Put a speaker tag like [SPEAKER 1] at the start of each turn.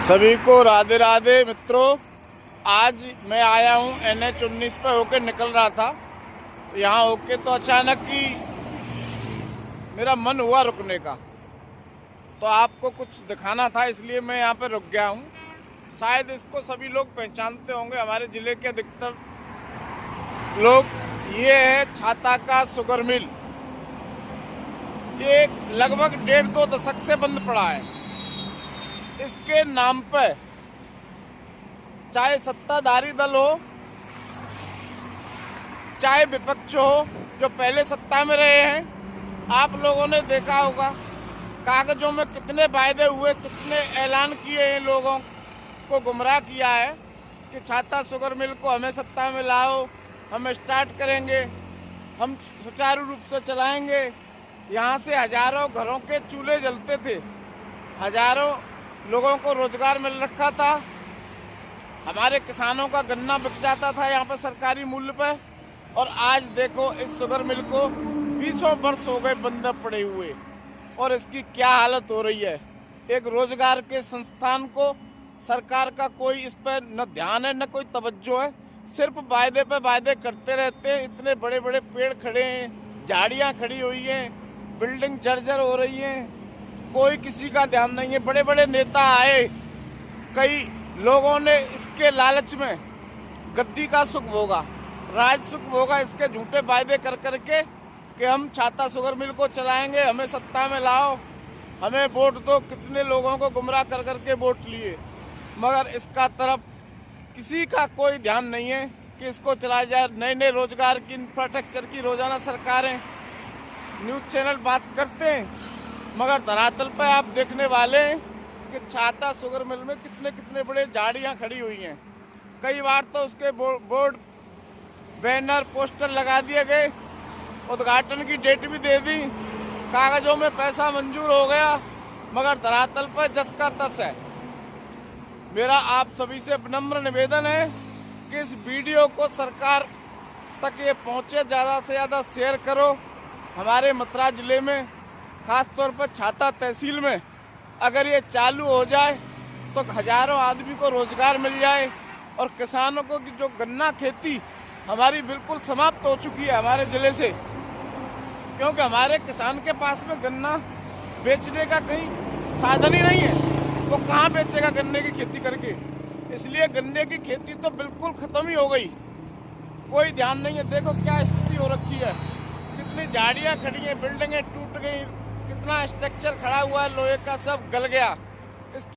[SPEAKER 1] सभी को राधे राधे मित्रों। आज मैं आया हूँ NH 19 पे होके निकल रहा था, तो यहाँ होके तो अचानक ही मेरा मन हुआ रुकने का, तो आपको कुछ दिखाना था, इसलिए मैं यहाँ पे रुक गया हूँ। शायद इसको सभी लोग पहचानते होंगे, हमारे ज़िले के अधिकतर लोग। ये है छाता का शुगर मिल। ये लगभग 1.5-2 दशक से बंद पड़ा है। इसके नाम पे चाहे सत्ताधारी दल हो, चाहे विपक्ष हो, जो पहले सत्ता में रहे हैं, आप लोगों ने देखा होगा कागजों में कितने वायदे हुए, कितने ऐलान किए हैं, लोगों को गुमराह किया है कि छाता शुगर मिल को हमें सत्ता में लाओ, हम स्टार्ट करेंगे, हम सुचारू रूप से चलाएंगे। यहाँ से हजारों घरों के चूल्हे जलते थे, हजारों लोगों को रोजगार मिल रखा था, हमारे किसानों का गन्ना बिक जाता था यहाँ पर सरकारी मूल्य पर। और आज देखो इस शुगर मिल को 20 वर्ष हो गए बंद पड़े हुए, और इसकी क्या हालत हो रही है। एक रोजगार के संस्थान को सरकार का कोई इस पर न ध्यान है, न कोई तवज्जो है, सिर्फ वायदे पे वायदे करते रहते हैं। इतने बड़े बड़े पेड़ खड़े हैं, झाड़ियाँ खड़ी हुई हैं, बिल्डिंग जर्जर हो रही हैं, कोई किसी का ध्यान नहीं है। बड़े बड़े नेता आए, कई लोगों ने इसके लालच में गद्दी का सुख भोगा, राज सुख भोगा, इसके झूठे वायदे कर करके कि हम छाता शुगर मिल को चलाएंगे, हमें सत्ता में लाओ, हमें वोट दो। कितने लोगों को गुमराह कर करके वोट लिए, मगर इसका तरफ किसी का कोई ध्यान नहीं है कि इसको चलाया जाए। नए नए रोजगार की, इंफ्रास्ट्रक्चर की रोजाना सरकारें, न्यूज़ चैनल बात करते हैं, मगर धरातल पर आप देखने वाले हैं कि छाता शुगर मिल में कितने कितने बड़े झाड़ियाँ खड़ी हुई हैं। कई बार तो उसके बोर्ड, बैनर, पोस्टर लगा दिए गए, उद्घाटन की डेट भी दे दी, कागजों में पैसा मंजूर हो गया, मगर धरातल पर जस का तस है। मेरा आप सभी से विनम्र निवेदन है कि इस वीडियो को सरकार तक ये पहुँचे, ज़्यादा से ज़्यादा शेयर करो। हमारे मथुरा जिले में, खास तौर पर छाता तहसील में अगर ये चालू हो जाए तो हजारों आदमी को रोजगार मिल जाए, और किसानों को की जो गन्ना खेती हमारी बिल्कुल समाप्त हो चुकी है हमारे ज़िले से, क्योंकि हमारे किसान के पास में गन्ना बेचने का कहीं साधन ही नहीं है। वो कहाँ बेचेगा गन्ने की खेती करके? इसलिए गन्ने की खेती तो बिल्कुल ख़त्म ही हो गई, कोई ध्यान नहीं है। देखो क्या स्थिति हो रखी है, कितनी झाड़ियाँ खड़ी हैं, बिल्डिंगें टूट गई, कितना स्ट्रक्चर खड़ा हुआ है लोहे का, सब गल गया।